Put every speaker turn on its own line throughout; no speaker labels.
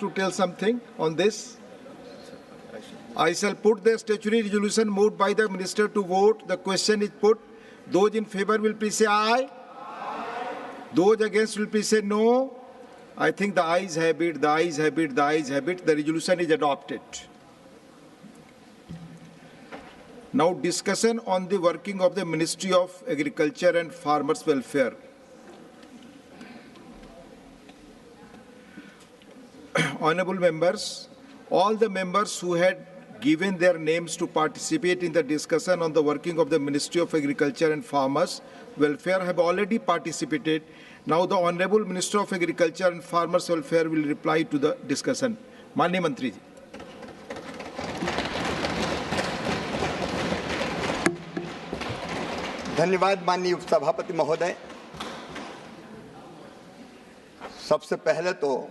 wants to tell something on this? I shall put the statutory resolution moved by the Minister to vote. The question is put. Those in favor will please say aye. Those against will please say no. I think the ayes have it, the ayes have it, the ayes have it. The resolution is adopted. Now discussion on the working of the Ministry of Agriculture and Farmers Welfare. Honorable members, all the members who had given their names to participate in the discussion on the working of the Ministry of Agriculture and Farmers Welfare have already participated. Now the Honorable Minister of Agriculture and Farmers Welfare will reply to the discussion. माननीय मंत्री जी।
धन्यवाद माननीय उपसभापति महोदय। सबसे पहले तो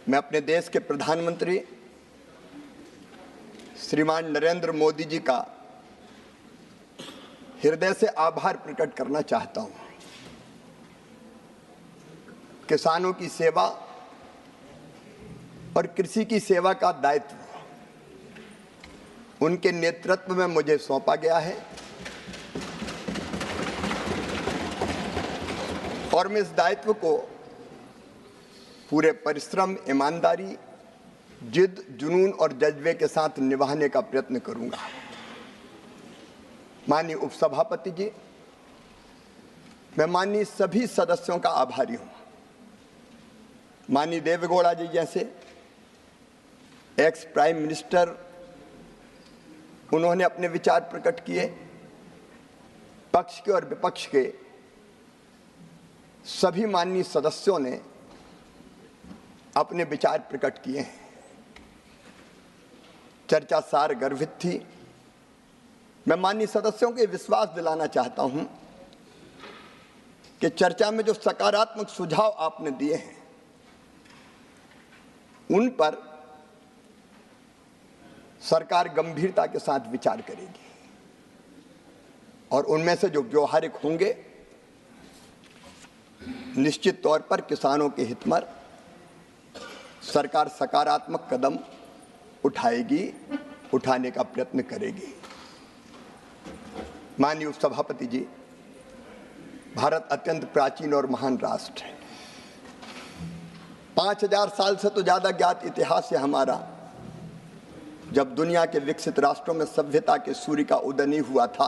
मैं अपने देश के प्रधानमंत्री श्रीमान नरेंद्र मोदी जी का हृदय से आभार प्रकट करना चाहता हूं। किसानों की सेवा और कृषि की सेवा का दायित्व उनके नेतृत्व में मुझे सौंपा गया है और मैं इस दायित्व को पूरे परिश्रम, ईमानदारी, जिद, जुनून और जज्बे के साथ निभाने का प्रयत्न करूंगा। माननीय उपसभापति जी, मैं माननीय सभी सदस्यों का आभारी हूं। माननीय देवेगौड़ा जी जैसे एक्स प्राइम मिनिस्टर, उन्होंने अपने विचार प्रकट किए। पक्ष के और विपक्ष के सभी माननीय सदस्यों ने अपने विचार प्रकट किए हैं। चर्चा सार गर्भित थी। मैं माननीय सदस्यों को विश्वास दिलाना चाहता हूं कि चर्चा में जो सकारात्मक सुझाव आपने दिए हैं उन पर सरकार गंभीरता के साथ विचार करेगी और उनमें से जो व्यवहारिक होंगे निश्चित तौर पर किसानों के हित में सरकार सकारात्मक कदम उठाएगी, उठाने का प्रयत्न करेगी। माननीय उपसभापति जी, भारत अत्यंत प्राचीन और महान राष्ट्र है। 5000 साल से तो ज्यादा ज्ञात इतिहास है हमारा। जब दुनिया के विकसित राष्ट्रों में सभ्यता के सूर्य का उदय नहीं हुआ था,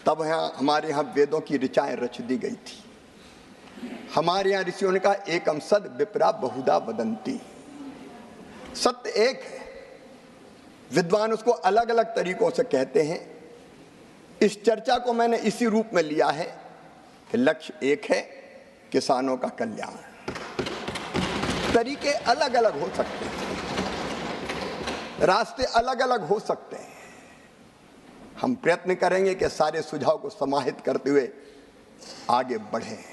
तब हमारे यहाँ वेदों की ऋचाएं रच दी गई थी। हमारे यहाँ ऋषियों ने कहा एकम सद विप्रा बहुधा वदंती। सत्य एक है, विद्वान उसको अलग अलग तरीकों से कहते हैं। इस चर्चा को मैंने इसी रूप में लिया है कि लक्ष्य एक है, किसानों का कल्याण। तरीके अलग अलग हो सकते हैं, रास्ते अलग अलग हो सकते हैं। हम प्रयत्न करेंगे कि सारे सुझाव को समाहित करते हुए आगे बढ़ें।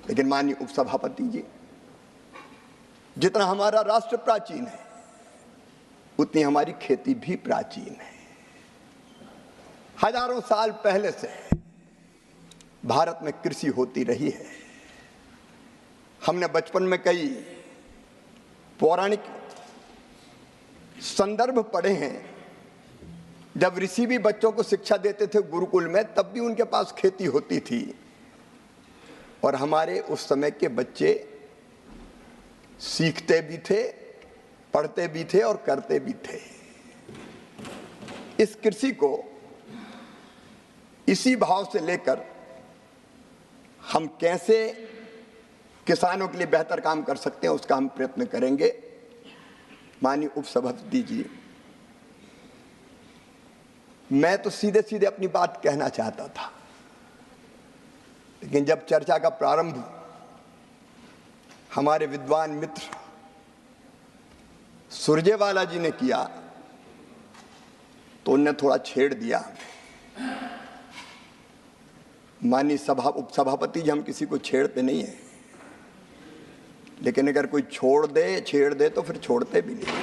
लेकिन माननीय उपसभापति जी, जितना हमारा राष्ट्र प्राचीन है उतनी हमारी खेती भी प्राचीन है। हजारों साल पहले से भारत में कृषि होती रही है। हमने बचपन में कई पौराणिक संदर्भ पढ़े हैं। जब ऋषि भी बच्चों को शिक्षा देते थे गुरुकुल में, तब भी उनके पास खेती होती थी और हमारे उस समय के बच्चे सीखते भी थे, पढ़ते भी थे और करते भी थे। इस कृषि को इसी भाव से लेकर हम कैसे किसानों के लिए बेहतर काम कर सकते हैं, उसका हम प्रयत्न करेंगे। माननीय उपसभापति जी, मैं तो सीधे सीधे अपनी बात कहना चाहता था, लेकिन जब चर्चा का प्रारंभ हमारे विद्वान मित्र सुरजेवाला जी ने किया तो उन्होंने थोड़ा छेड़ दिया। माननीय उपसभापति जी, हम किसी को छेड़ते नहीं है, लेकिन अगर कोई छेड़ दे तो फिर छोड़ते भी नहीं।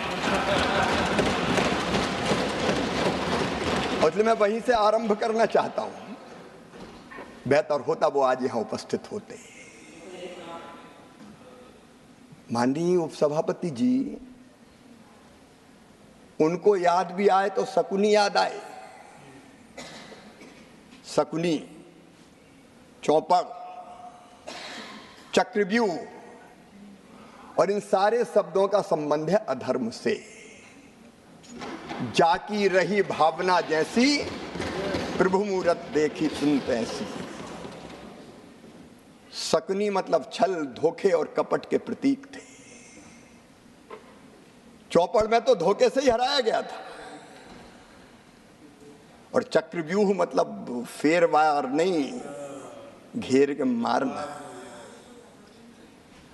और इसलिए मैं वहीं से आरंभ करना चाहता हूं। बेहतर होता वो आज यहां उपस्थित होते। माननीय उपसभापति जी, उनको याद भी आए तो शकुनी याद आए। शकुनी, चौपड़, चक्रव्यूह, और इन सारे शब्दों का संबंध है अधर्म से। जाकी रही भावना जैसी, प्रभु मूरत देखी सुनते ऐसी। शकुनी मतलब छल, धोखे और कपट के प्रतीक थे। चौपड़ में तो धोखे से ही हराया गया था। और चक्रव्यूह मतलब फेर वार नहीं, घेर के मारना।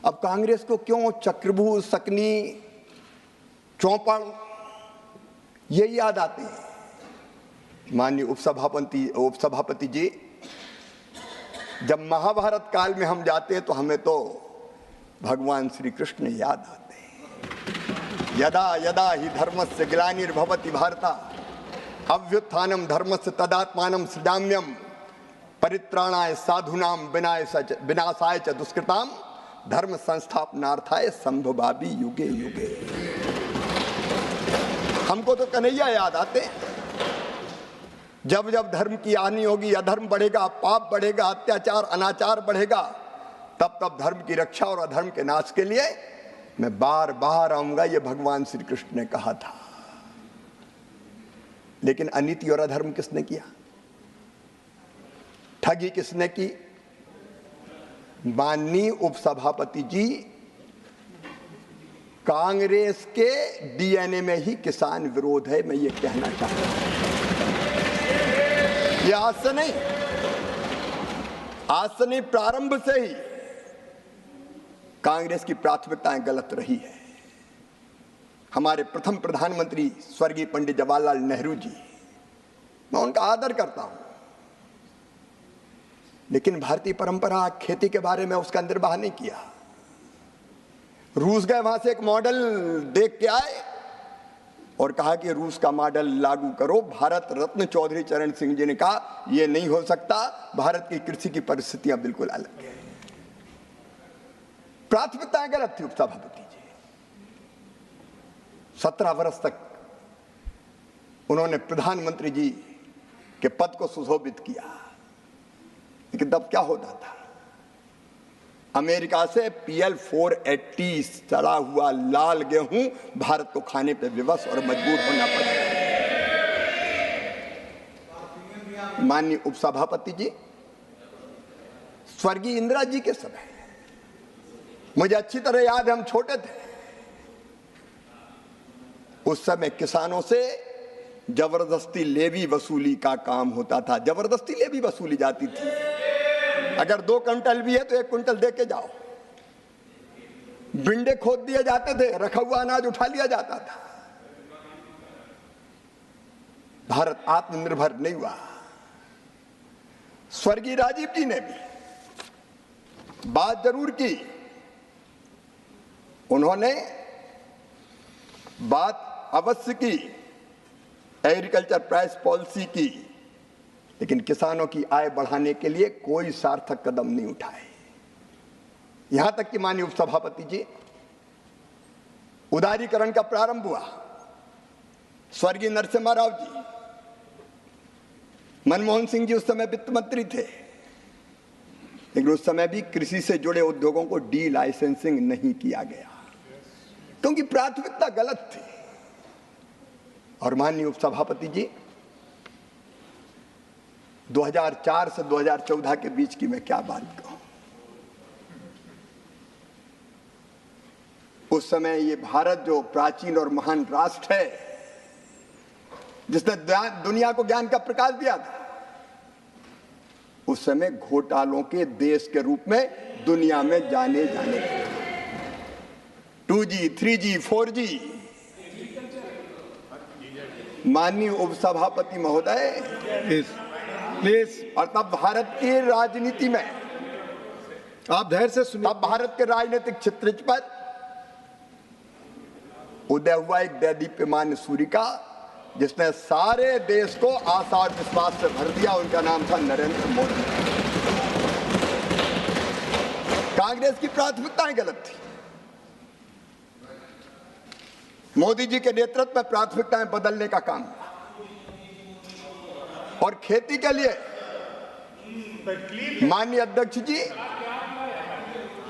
अब कांग्रेस को क्यों चक्रव्यूह, शकुनी, चौपड़ ये याद आते हैं? माननीय उपसभापति जी, जब महाभारत काल में हम जाते हैं तो हमें तो भगवान श्री कृष्ण याद आते हैं। यदा यदा ही धर्मस्य ग्लानिर्भवति भारत अभ्युत्थानम धर्मस्य तदात्मानं सृजाम्यहम् परित्राणाय साधूनां विनाशाय च दुष्कृताम धर्म संस्थापनार्थाय संभवामि युगे युगे। हमको तो कन्हैया याद आते हैं। जब जब धर्म की हानि होगी, अधर्म बढ़ेगा, पाप बढ़ेगा, अत्याचार अनाचार बढ़ेगा, तब तब धर्म की रक्षा और अधर्म के नाश के लिए मैं बार बार आऊंगा, ये भगवान श्री कृष्ण ने कहा था। लेकिन अनीति और अधर्म किसने किया? ठगी किसने की? माननीय उपसभापति जी, कांग्रेस के डीएनए में ही किसान विरोध है, मैं ये कहना चाहता हूं। ये आज से नहीं, प्रारंभ से ही कांग्रेस की प्राथमिकताएं गलत रही है। हमारे प्रथम प्रधानमंत्री स्वर्गीय पंडित जवाहरलाल नेहरू जी, मैं उनका आदर करता हूं, लेकिन भारतीय परंपरा खेती के बारे में उसका निर्वाह नहीं किया। रूस गए, वहां से एक मॉडल देख के आए और कहा कि रूस का मॉडल लागू करो। भारत रत्न चौधरी चरण सिंह जी ने कहा यह नहीं हो सकता, भारत की कृषि की परिस्थितियां बिल्कुल अलग है। प्राथमिकताएं गलत थी उपसभापति जी। 17 वर्ष तक उन्होंने प्रधानमंत्री जी के पद को सुशोभित किया, लेकिन तब क्या होता था? अमेरिका से PL 480 सड़ा हुआ लाल गेहूं भारत को खाने पर विवश और मजबूर होना पड़ा। माननीय उपसभापति जी, स्वर्गीय इंदिरा जी के समय, मुझे अच्छी तरह याद है, हम छोटे थे, उस समय किसानों से जबरदस्ती लेवी वसूली का काम होता था। जबरदस्ती लेवी वसूली जाती थी। अगर 2 क्विंटल भी है तो 1 क्विंटल दे के जाओ। बिंडे खोद दिए जाते थे, रखा हुआ अनाज उठा लिया जाता था। भारत आत्मनिर्भर नहीं हुआ। स्वर्गीय राजीव जी ने भी बात जरूर की, उन्होंने बात अवश्य की एग्रीकल्चर प्राइस पॉलिसी की, लेकिन किसानों की आय बढ़ाने के लिए कोई सार्थक कदम नहीं उठाए। यहां तक कि माननीय उपसभापति जी, उदारीकरण का प्रारंभ हुआ। स्वर्गीय नरसिम्हा राव जी, मनमोहन सिंह जी उस समय वित्त मंत्री थे, लेकिन उस समय भी कृषि से जुड़े उद्योगों को डी लाइसेंसिंग नहीं किया गया, क्योंकि प्राथमिकता गलत थी। और माननीय उपसभापति जी, 2004 से 2014 के बीच की मैं क्या बात कहूं। उस समय ये भारत जो प्राचीन और महान राष्ट्र है, जिसने दुनिया को ज्ञान का प्रकाश दिया था, उस समय घोटालों के देश के रूप में दुनिया में जाने लगे। 2G, 3G, 4G। माननीय उपसभापति महोदय, प्लीज। और तब भारत की राजनीति में,
आप धैर्य से सुनिए,
तब भारत के राजनीतिक चित्र पर उदय हुआ एक दैदीप्यमान सूर्य का, जिसने सारे देश को आशा और विश्वास से भर दिया। उनका नाम था नरेंद्र मोदी। कांग्रेस की प्राथमिकताएं गलत थी। मोदी जी के नेतृत्व में प्राथमिकताएं बदलने का काम हुआ और खेती के लिए माननीय अध्यक्ष जी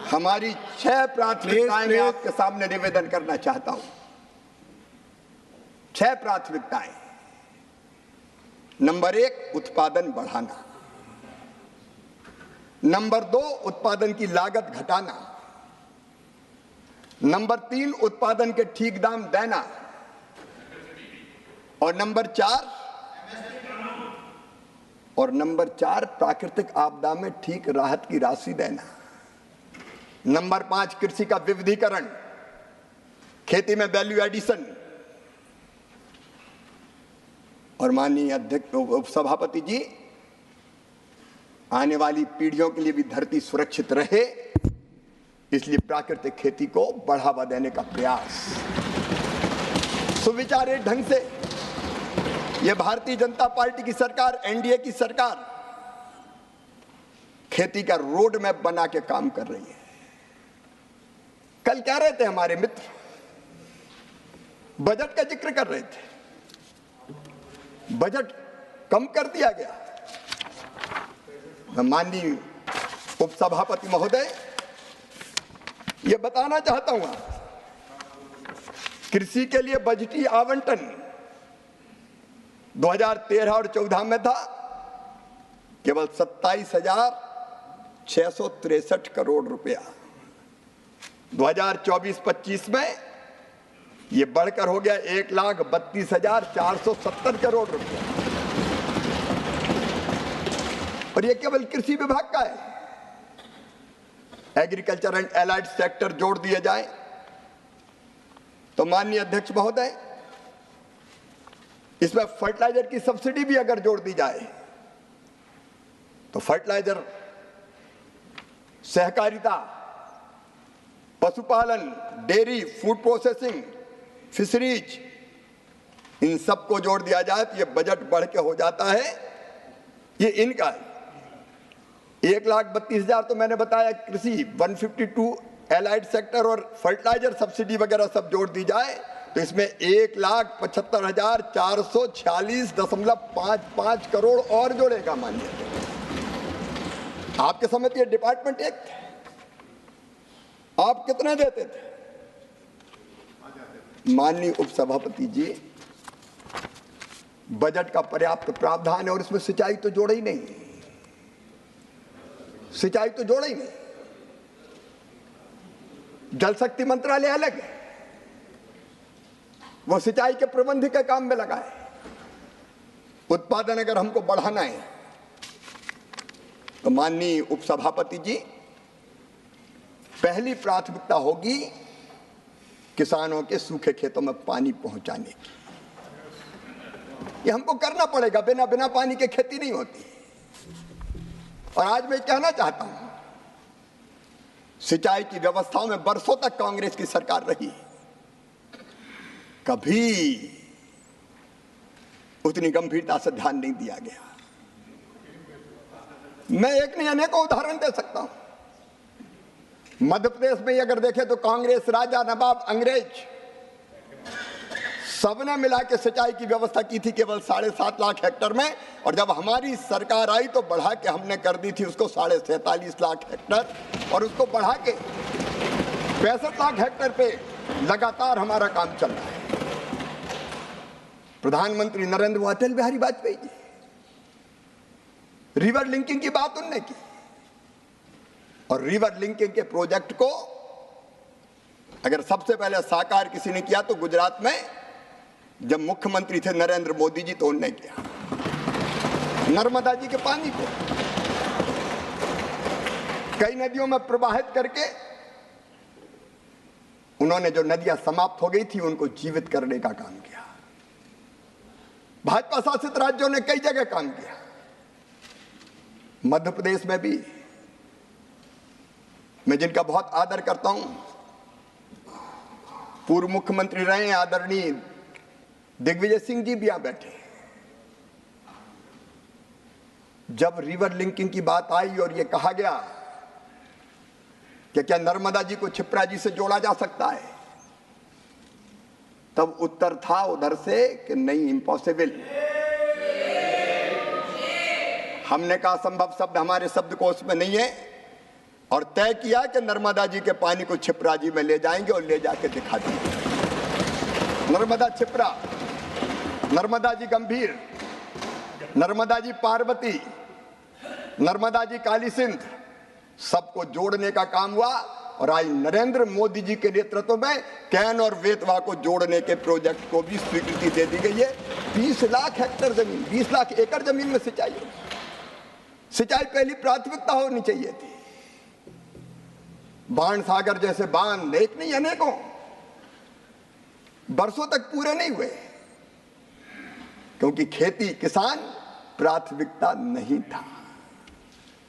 हमारी 6 प्राथमिकताएं मैं आपके सामने निवेदन करना चाहता हूं। 6 प्राथमिकताएं। नंबर 1, उत्पादन बढ़ाना। नंबर 2, उत्पादन की लागत घटाना। नंबर 3, उत्पादन के ठीक दाम देना। और नंबर 4, प्राकृतिक आपदा में ठीक राहत की राशि देना। नंबर 5, कृषि का विविधीकरण, खेती में वैल्यू एडिशन। और माननीय अध्यक्ष उपसभापति जी, आने वाली पीढ़ियों के लिए भी धरती सुरक्षित रहे, इसलिए प्राकृतिक खेती को बढ़ावा देने का प्रयास। सुविचारित ढंग से यह भारतीय जनता पार्टी की सरकार, एनडीए की सरकार खेती का रोड मैप बना के काम कर रही है। कल कह रहे थे हमारे मित्र, बजट का जिक्र कर रहे थे, बजट कम कर दिया गया। मैं माननीय उपसभापति महोदय ये बताना चाहता हूं, कृषि के लिए बजटीय आवंटन 2013 और 14 में था केवल 27,663 करोड़ रुपया। 2024-25 में ये बढ़कर हो गया 1,32,470 करोड़ रुपया। और ये केवल कृषि विभाग का है। एग्रीकल्चर एंड एलाइड सेक्टर जोड़ दिए जाए तो माननीय अध्यक्ष महोदय, इसमें फर्टिलाइजर की सब्सिडी भी अगर जोड़ दी जाए तो फर्टिलाइजर, सहकारिता, पशुपालन, डेयरी, फूड प्रोसेसिंग, फिशरीज, इन सबको जोड़ दिया जाए तो ये बजट बढ़ के हो जाता है। ये इनका 1,32,000 तो मैंने बताया कृषि, 152 एलाइड सेक्टर और फर्टिलाइजर सब्सिडी वगैरह सब जोड़ दी जाए तो इसमें 1,75,446.55 करोड़ और जोड़ेगा। मानिए आपके समय ये डिपार्टमेंट एक थे, आप कितने देते थे? माननीय उपसभापति जी, बजट का पर्याप्त प्रावधान है और इसमें सिंचाई तो जोड़ा ही नहीं, सिंचाई तो जोड़ा ही नहीं। जल शक्ति मंत्रालय अलग है, वो सिंचाई के प्रबंध के काम में लगा है। उत्पादन अगर हमको बढ़ाना है तो माननीय उपसभापति जी, पहली प्राथमिकता होगी किसानों के सूखे खेतों में पानी पहुंचाने की। ये हमको करना पड़ेगा, बिना पानी के खेती नहीं होती। और आज मैं कहना चाहता हूं, सिंचाई की व्यवस्थाओं में बरसों तक कांग्रेस की सरकार रही, कभी उतनी गंभीरता से ध्यान नहीं दिया गया। मैं एक नहीं अनेकों उदाहरण दे सकता हूं। मध्य प्रदेश में अगर देखें तो कांग्रेस, राजा, नवाब, अंग्रेज सबने मिला के सिंचाई की व्यवस्था की थी केवल 7.5 लाख हेक्टर में, और जब हमारी सरकार आई तो बढ़ा के हमने कर दी थी उसको 47.5 लाख हेक्टर, और उसको बढ़ा के 65 लाख हेक्टर पे लगातार हमारा काम चल रहा है। प्रधानमंत्री नरेंद्र अटल बिहारी वाजपेयी जी, रिवर लिंकिंग की बात उन्होंने की, और रिवर लिंकिंग के प्रोजेक्ट को अगर सबसे पहले साकार किसी ने किया तो गुजरात में जब मुख्यमंत्री थे नरेंद्र मोदी जी, तो उन्होंने किया। नर्मदा जी के पानी को कई नदियों में प्रवाहित करके उन्होंने जो नदियां समाप्त हो गई थी उनको जीवित करने का काम किया। भाजपा शासित राज्यों ने कई जगह काम किया, मध्य प्रदेश में भी। मैं जिनका बहुत आदर करता हूं, पूर्व मुख्यमंत्री रहे आदरणीय दिग्विजय सिंह जी भी यहां बैठे। जब रिवर लिंकिंग की बात आई और यह कहा गया कि क्या नर्मदा जी को क्षिप्रा जी से जोड़ा जा सकता है, तब उत्तर था उधर से कि नहीं, इम्पॉसिबल। हमने कहा संभव शब्द हमारे शब्दकोश में नहीं है, और तय किया कि नर्मदा जी के पानी को छिप्रा जी में ले जाएंगे और ले जाके दिखा देंगे। नर्मदा छिप्रा, नर्मदा जी गंभीर, नर्मदा जी पार्वती, नर्मदा जी काली सिंध, सबको जोड़ने का काम हुआ। और आज नरेंद्र मोदी जी के नेतृत्व में कैन और बेतवा को जोड़ने के प्रोजेक्ट को भी स्वीकृति दे दी गई है। 20 लाख हेक्टेयर जमीन, 20 लाख एकड़ जमीन में सिंचाई हो। सिंचाई पहली प्राथमिकता होनी चाहिए थी। बाण सागर जैसे बांध एक नहीं अनेकों बरसों तक पूरे नहीं हुए, क्योंकि खेती किसान प्राथमिकता नहीं था।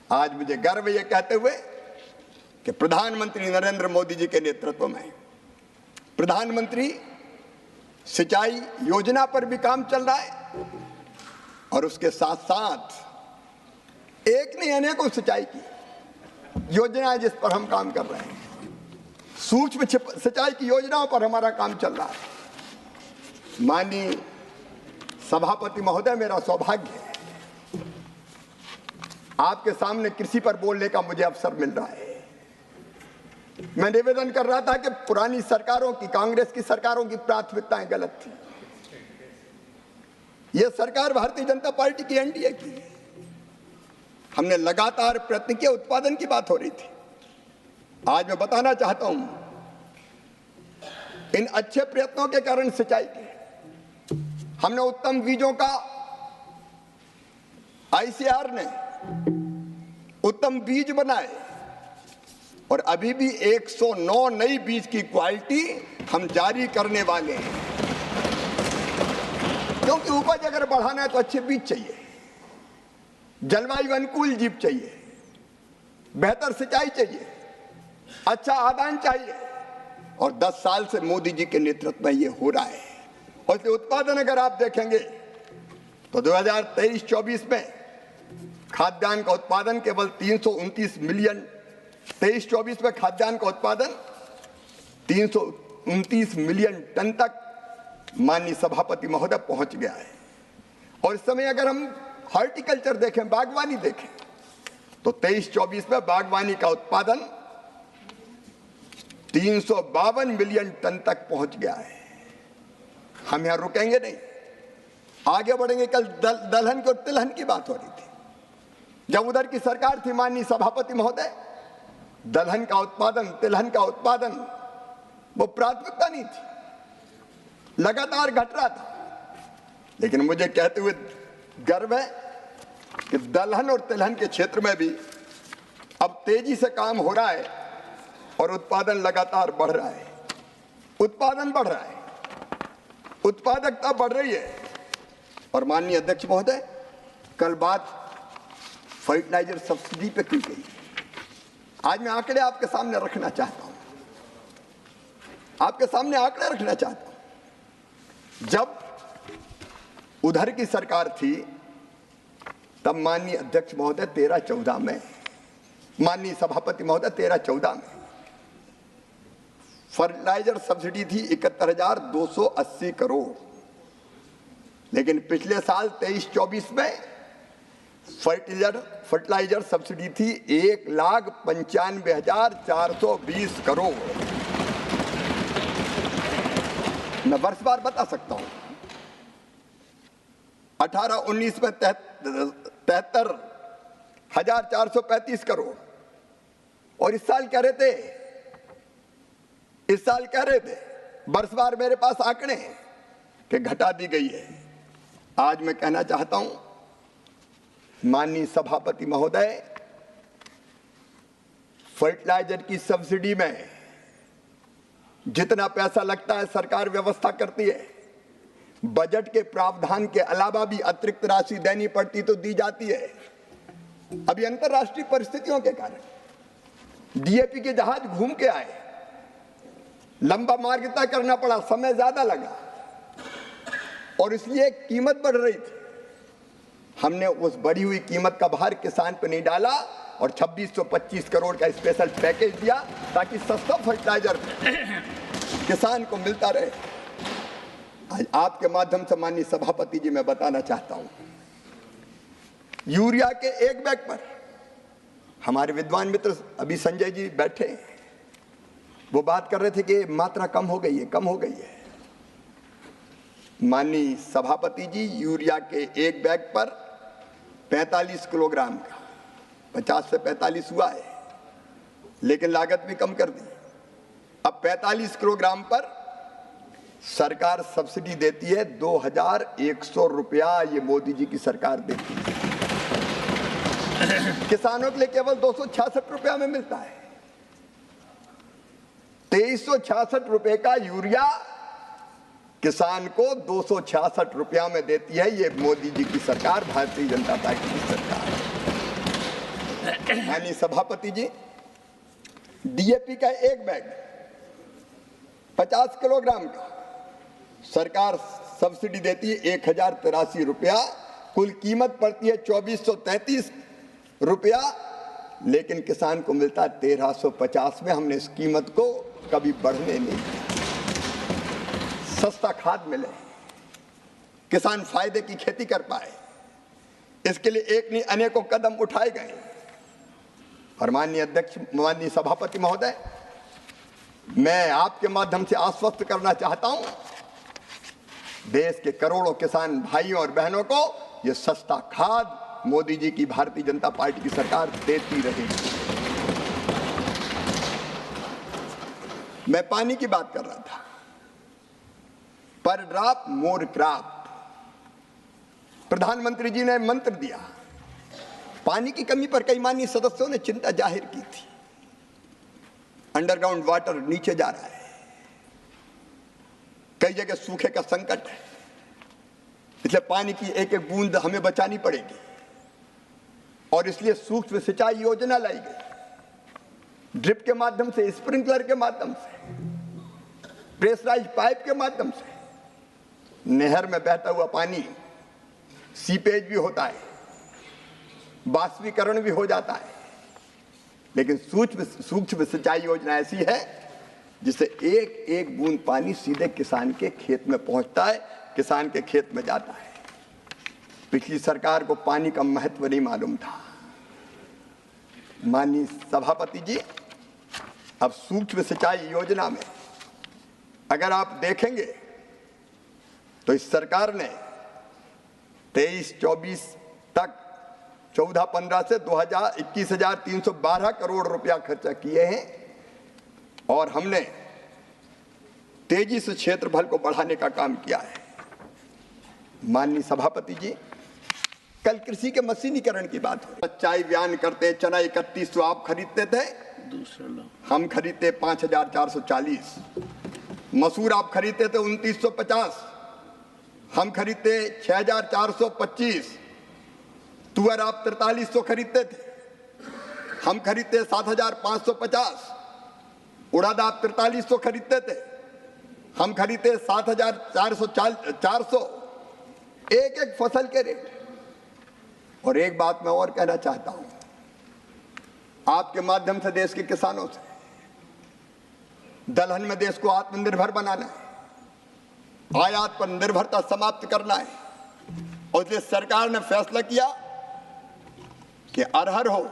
आज मुझे गर्व यह कहते हुए कि प्रधानमंत्री नरेंद्र मोदी जी के नेतृत्व में प्रधानमंत्री सिंचाई योजना पर भी काम चल रहा है, और उसके साथ साथ एक नहीं अनेकों सिंचाई की योजनाएं जिस पर हम काम कर रहे हैं। सूक्ष्म सिंचाई की योजनाओं पर हमारा काम चल रहा है। माननीय सभापति महोदय, मेरा सौभाग्य है आपके सामने कृषि पर बोलने का मुझे अवसर मिल रहा है। मैं निवेदन कर रहा था कि पुरानी सरकारों की, कांग्रेस की सरकारों की प्राथमिकताएं गलत थी। यह सरकार भारतीय जनता पार्टी की, एनडीए की। हमने लगातार प्रयत्न किया, उत्पादन की बात हो रही थी। आज मैं बताना चाहता हूं, इन अच्छे प्रयत्नों के कारण सिंचाई की हमने उत्तम बीजों का आईसीआर ने उत्तम बीज बनाए, और अभी भी 109 नई बीज की क्वालिटी हम जारी करने वाले हैं। क्योंकि उपज अगर बढ़ाना है तो अच्छे बीज चाहिए, जलवायु अनुकूल जीव चाहिए, बेहतर सिंचाई चाहिए, अच्छा आदान चाहिए, और 10 साल से मोदी जी के नेतृत्व में ये हो रहा है। और इसलिए उत्पादन अगर आप देखेंगे तो 2023-24 में खाद्यान्न का उत्पादन केवल 329 मिलियन, 23-24 में खाद्यान्न का उत्पादन 329 मिलियन टन तक माननीय सभापति महोदय पहुंच गया है। और इस समय अगर हम हॉर्टिकल्चर देखें, बागवानी देखें, तो 23-24 में बागवानी का उत्पादन 352 मिलियन टन तक पहुंच गया है। हम यहां रुकेंगे नहीं, आगे बढ़ेंगे। कल दलहन और तिलहन की बात हो रही थी। जब उधर की सरकार थी माननीय सभापति महोदय, दलहन का उत्पादन, तिलहन का उत्पादन वो प्राथमिकता नहीं थी, लगातार घट रहा था। लेकिन मुझे कहते हुए गर्व है कि दलहन और तिलहन के क्षेत्र में भी अब तेजी से काम हो रहा है, और उत्पादन लगातार बढ़ रहा है। उत्पादन बढ़ रहा है, उत्पादकता बढ़ रही है। और माननीय अध्यक्ष महोदय, कल बात फर्टिलाइजर सब्सिडी पे की गई। आज मैं आंकड़े आपके सामने रखना चाहता हूं, आपके सामने आंकड़े रखना चाहता हूं। जब उधर की सरकार थी तब माननीय अध्यक्ष महोदय 13-14 में, माननीय सभापति महोदय 13-14 में फर्टिलाइजर सब्सिडी थी 71,280 करोड़। लेकिन पिछले साल 23-24 में फर्टिलाइजर सब्सिडी थी 1,95,420 करोड़। मैं वर्षवार बता सकता हूं। 18-19 में 73,435 करोड़, और इस साल कह रहे थे, वर्षवार मेरे पास आंकड़े हैं कि घटा दी गई है। आज मैं कहना चाहता हूं माननीय सभापति महोदय, फर्टिलाइजर की सब्सिडी में जितना पैसा लगता है सरकार व्यवस्था करती है। बजट के प्रावधान के अलावा भी अतिरिक्त राशि देनी पड़ती तो दी जाती है। अभी अंतर्राष्ट्रीय परिस्थितियों के कारण डीएपी के जहाज घूम के आए, लंबा मार्ग तय करना पड़ा, समय ज्यादा लगा, और इसलिए कीमत बढ़ रही थी। हमने उस बढ़ी हुई कीमत का भार किसान पर नहीं डाला, और 2625 करोड़ का स्पेशल पैकेज दिया ताकि सस्ता फर्टिलाइजर किसान को मिलता रहे। आज आपके माध्यम से माननीय सभापति जी मैं बताना चाहता हूं, यूरिया के एक बैग पर हमारे विद्वान मित्र अभी संजय जी बैठे, वो बात कर रहे थे कि मात्रा कम हो गई है, कम हो गई है। माननीय सभापति जी, यूरिया के एक बैग पर 45 किलोग्राम का, 50 से 45 हुआ है, लेकिन लागत भी कम कर दी। अब 45 किलोग्राम पर सरकार सब्सिडी देती है 2100 रुपया, ये मोदी जी की सरकार देती है। किसानों के लिए केवल 266 रुपया में मिलता है। 2366 रुपए का यूरिया किसान को 266 रुपया में देती है ये मोदी जी की सरकार, भारतीय जनता पार्टी की सरकार। माननीय सभापति जी, डीएपी का एक बैग 50 किलोग्राम का सरकार सब्सिडी देती है 1083 रुपया, कुल कीमत पड़ती है 2433 रुपया, लेकिन किसान को मिलता है 1350 में। हमने इस कीमत को कभी बढ़ने नहीं दिया। सस्ता खाद मिले, किसान फायदे की खेती कर पाए, इसके लिए एक नहीं अनेकों कदम उठाए गए। और माननीय अध्यक्ष, माननीय सभापति महोदय, मैं आपके माध्यम से आश्वस्त करना चाहता हूं, देश के करोड़ों किसान भाइयों और बहनों को यह सस्ता खाद मोदी जी की भारतीय जनता पार्टी की सरकार देती रहेगी। मैं पानी की बात कर रहा था, पर ड्रॉप मोर क्रॉप, प्रधानमंत्री जी ने मंत्र दिया। पानी की कमी पर कई माननीय सदस्यों ने चिंता जाहिर की थी। अंडरग्राउंड वाटर नीचे जा रहा है, कई जगह सूखे का संकट है, इसलिए पानी की एक एक बूंद हमें बचानी पड़ेगी और इसलिए सूक्ष्म सिंचाई योजना लाई गई। ड्रिप के माध्यम से, स्प्रिंकलर के माध्यम से, प्रेशराइज पाइप के माध्यम से नहर में बहता हुआ पानी सीपेज भी होता है, बाष्पीकरण भी हो जाता है, लेकिन सूक्ष्म सिंचाई योजना ऐसी है जिससे एक एक बूंद पानी सीधे किसान के खेत में पहुंचता है, किसान के खेत में जाता है। पिछली सरकार को पानी का महत्व नहीं मालूम था। माननीय सभापति जी, अब सूक्ष्म सिंचाई योजना में अगर आप देखेंगे तो इस सरकार ने 23-24 तक 14-15 से 21,312 करोड़ रुपया खर्चा किए हैं और हमने तेजी से क्षेत्रफल को बढ़ाने का काम किया है। माननीय सभापति जी, कल कृषि के मशीनीकरण की बात हुई। चाय बयान करते, चना 3100 आप खरीदते थे, हम खरीदते 5,440। मसूर आप खरीदते थे 2,950, हम खरीदते 6,425। तुअर आप 4,300 खरीदते थे, हम खरीदते 7,550। उड़द आप 4,300 खरीदते थे, हम खरीदते 7,400। एक एक फसल के रेट। और एक बात मैं और कहना चाहता हूं, आपके माध्यम से देश के किसानों से, दलहन में देश को आत्मनिर्भर बनाना है, आयात पर निर्भरता समाप्त करना है। और इसलिए सरकार ने फैसला किया कि अरहर हो,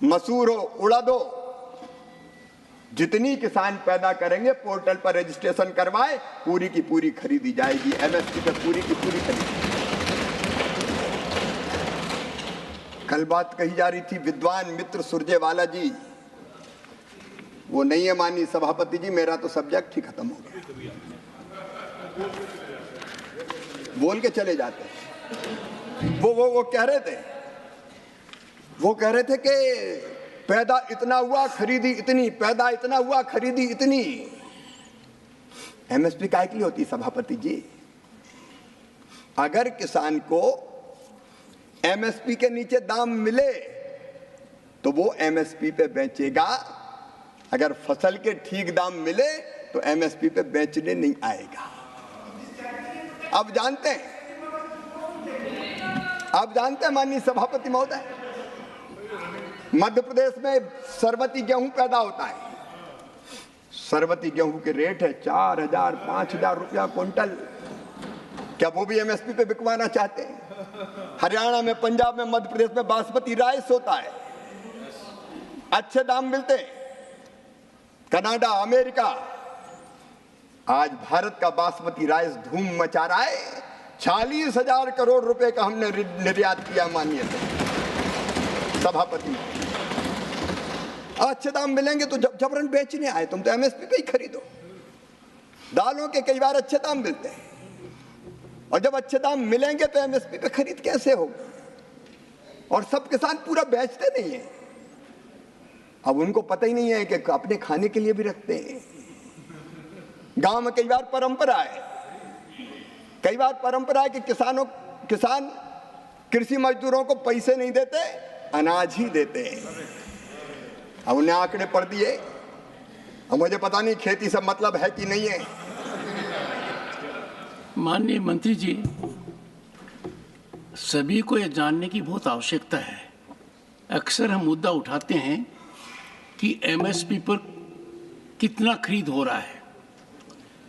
मसूर हो, उड़द हो, जितनी किसान पैदा करेंगे पोर्टल पर रजिस्ट्रेशन करवाए, पूरी की पूरी खरीदी जाएगी। एमएसपी पर पूरी की पूरी खरीदी। कल बात कही जा रही थी, विद्वान मित्र सुरजेवाला जी, वो नहीं है माननीय सभापति जी, मेरा तो सब्जेक्ट ही खत्म हो गया, बोल के चले जाते हैं। वो कह रहे थे कि पैदा इतना हुआ खरीदी इतनी, पैदा इतना हुआ खरीदी इतनी। एमएसपी काहे के लिए होती सभापति जी? अगर किसान को एमएसपी के नीचे दाम मिले तो वो एमएसपी पे बेचेगा, अगर फसल के ठीक दाम मिले तो एमएसपी पे बेचने नहीं आएगा। अब जानते हैं माननीय सभापति महोदय, मध्य प्रदेश में सरबती गेहूं पैदा होता है। सरबती गेहूं के रेट है 4,000 5,000 रुपया क्विंटल। क्या वो भी एमएसपी पे बिकवाना चाहते हैं? हरियाणा में, पंजाब में, मध्य प्रदेश में बासमती राइस होता है, अच्छे दाम मिलते हैं। कनाडा, अमेरिका, आज भारत का बासमती राइस धूम मचा रहा है। 40,000 करोड़ रुपए का हमने निर्यात किया माननीय सभापति। अच्छे दाम मिलेंगे तो जबरन बेचने आए, तुम तो एमएसपी पे ही खरीदो। दालों के कई बार अच्छे दाम मिलते हैं, और जब अच्छे दाम मिलेंगे तो एमएसपी पे खरीद कैसे होगा? और सब किसान पूरा बेचते नहीं है। अब उनको पता ही नहीं है कि अपने खाने के लिए भी रखते हैं। गांव में कई बार परंपरा है कि किसान कृषि मजदूरों को पैसे नहीं देते, अनाज ही देते हैं। अब उन्हें आंकड़े पढ़ दिए। अब मुझे पता नहीं खेती से मतलब है कि नहीं है।
माननीय मंत्री जी, सभी को यह जानने की बहुत आवश्यकता है। अक्सर हम मुद्दा उठाते हैं कि एमएसपी पर कितना खरीद हो रहा है।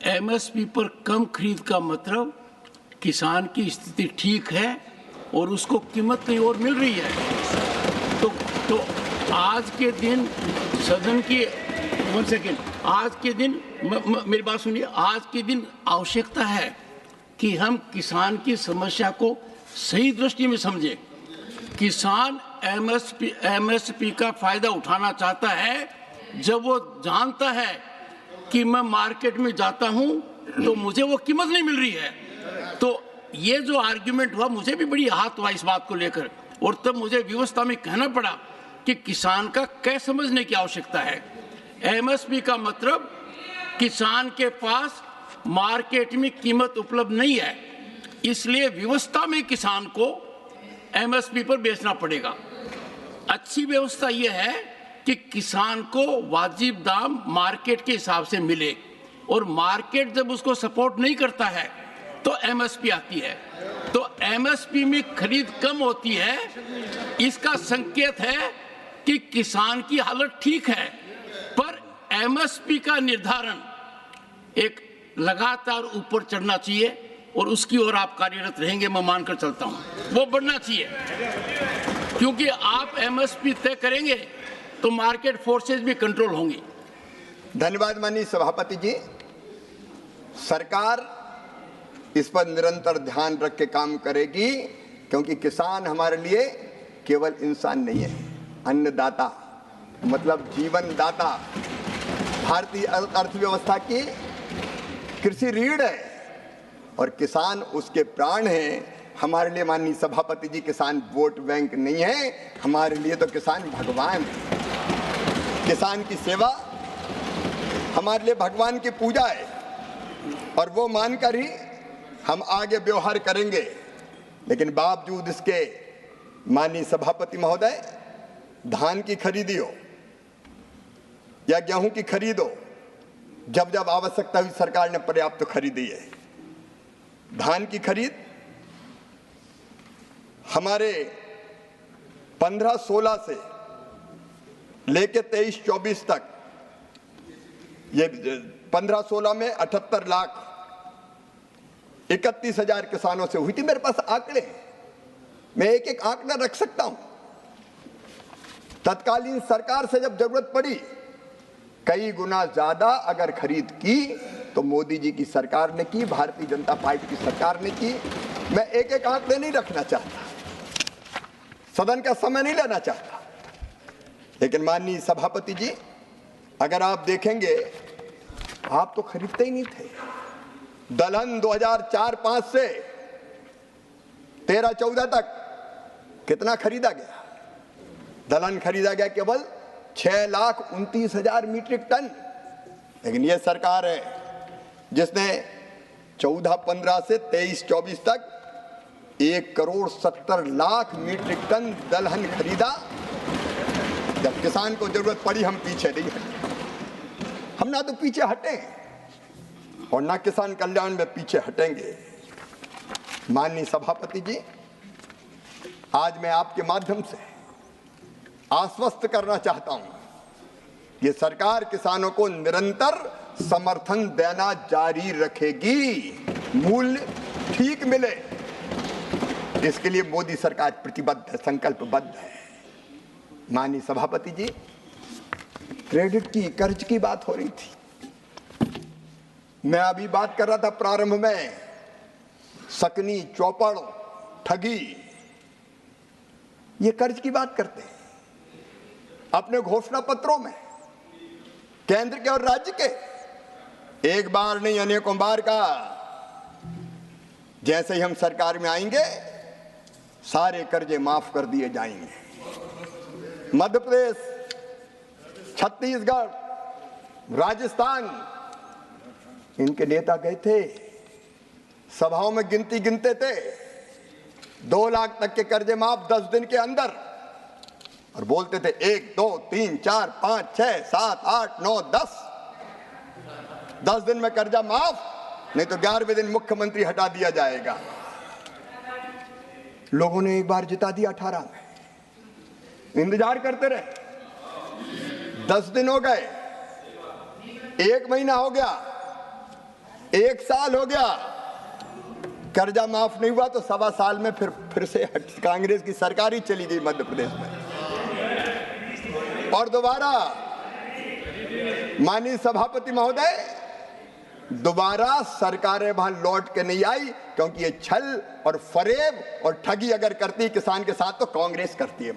एमएसपी पर कम खरीद का मतलब किसान की स्थिति ठीक है और उसको कीमत कहीं और मिल रही है। तो आज के दिन सदन की आज के दिन मेरी बात सुनिए, आज के दिन आवश्यकता है कि हम किसान की समस्या को सही दृष्टि में समझें। किसान एमएसपी का फायदा उठाना चाहता है जब वो जानता है कि मैं मार्केट में जाता हूं तो मुझे वो कीमत नहीं मिल रही है। तो ये जो आर्ग्यूमेंट हुआ, मुझे भी बड़ी आहत हुआ इस बात को लेकर, और तब मुझे व्यवस्था में कहना पड़ा कि किसान का क्या समझने की आवश्यकता है। एमएसपी का मतलब किसान के पास मार्केट में कीमत उपलब्ध नहीं है, इसलिए व्यवस्था में किसान को एमएसपी पर बेचना पड़ेगा। अच्छी व्यवस्था यह है कि किसान को वाजिब दाम मार्केट के हिसाब से मिले, और मार्केट जब उसको सपोर्ट नहीं करता है तो एमएसपी आती है। तो एमएसपी में खरीद कम होती है, इसका संकेत है कि किसान की हालत ठीक है। पर एमएसपी का निर्धारण एक लगातार ऊपर चढ़ना चाहिए, और उसकी ओर आप कार्यरत रहेंगे, मैं मानकर चलता हूं। वो बढ़ना चाहिए, क्योंकि आप एमएसपी तय करेंगे तो मार्केट फोर्सेस भी कंट्रोल होंगी।
धन्यवाद माननीय सभापति जी। सरकार इस पर निरंतर ध्यान रख के काम करेगी, क्योंकि किसान हमारे लिए केवल इंसान नहीं है, अन्नदाता मतलब जीवन दाता। भारतीय अर्थव्यवस्था की कृषि रीढ़ है और किसान उसके प्राण हैं। हमारे लिए माननीय सभापति जी किसान वोट बैंक नहीं है, हमारे लिए तो किसान भगवान है। किसान की सेवा हमारे लिए भगवान की पूजा है, और वो मानकर ही हम आगे व्यवहार करेंगे। लेकिन बावजूद इसके माननीय सभापति महोदय, धान की खरीदी हो या गेहूं की खरीद हो, जब जब आवश्यकता हुई सरकार ने पर्याप्त तो खरीदी है। धान की खरीद हमारे 15-16 से लेके 23-24 तक, ये 15-16 में 78 लाख 31,000 किसानों से हुई थी। मेरे पास आंकड़े, मैं एक एक आंकड़ा रख सकता हूं। तत्कालीन सरकार से जब जरूरत पड़ी, कई गुना ज्यादा अगर खरीद की तो मोदी जी की सरकार ने की, भारतीय जनता पार्टी की सरकार ने की। मैं एक एक आंकड़े नहीं रखना चाहता, सदन का समय नहीं लेना चाहता, लेकिन माननीय सभापति जी, अगर आप देखेंगे, आप तो खरीदते ही नहीं थे। दलहन 2004-05 से 13-14 तक कितना खरीदा गया? दलहन खरीदा गया केवल 6,29,000 मीट्रिक टन। लेकिन यह सरकार है जिसने 14-15 से 23-24 तक 1,70,00,000 मीट्रिक टन दलहन खरीदा। जब किसान को जरूरत पड़ी, हम पीछे नहीं हटे। हम ना तो पीछे हटे और ना किसान कल्याण में पीछे हटेंगे। माननीय सभापति जी, आज मैं आपके माध्यम से आश्वस्त करना चाहता हूं, ये सरकार किसानों को निरंतर समर्थन देना जारी रखेगी, मूल्य ठीक मिले, इसके लिए मोदी सरकार प्रतिबद्ध है, संकल्पबद्ध है। माननीय सभापति जी, क्रेडिट की, कर्ज की बात हो रही थी। मैं अभी बात कर रहा था प्रारंभ में, सकनी, चौपड़, ठगी, ये कर्ज की बात करते हैं अपने घोषणा पत्रों में, केंद्र के और राज्य के। एक बार नहीं, अनेकों बार का। जैसे ही हम सरकार में आएंगे सारे कर्जे माफ कर दिए जाएंगे। मध्य प्रदेश, छत्तीसगढ़, राजस्थान, इनके नेता गए थे, सभाओं में गिनती गिनते थे, 2 लाख तक के कर्जे माफ 10 दिन के अंदर, और बोलते थे 1 2 3 4 5 6 7 8 9 10 दिन में कर्जा माफ, नहीं तो 11वें दिन मुख्यमंत्री हटा दिया जाएगा। लोगों ने एक बार जिता दिया 18 में, इंतजार करते रहे। 10 दिन हो गए, 1 महीना हो गया, 1 साल हो गया, कर्जा माफ नहीं हुआ, तो 1.25 साल में फिर से कांग्रेस की सरकार ही चली गई मध्य प्रदेश में। और दोबारा माननीय सभापति महोदय, दोबारा सरकारें वहां लौट के नहीं आई, क्योंकि ये छल और फरेब और ठगी अगर करती किसान के साथ तो कांग्रेस करती है,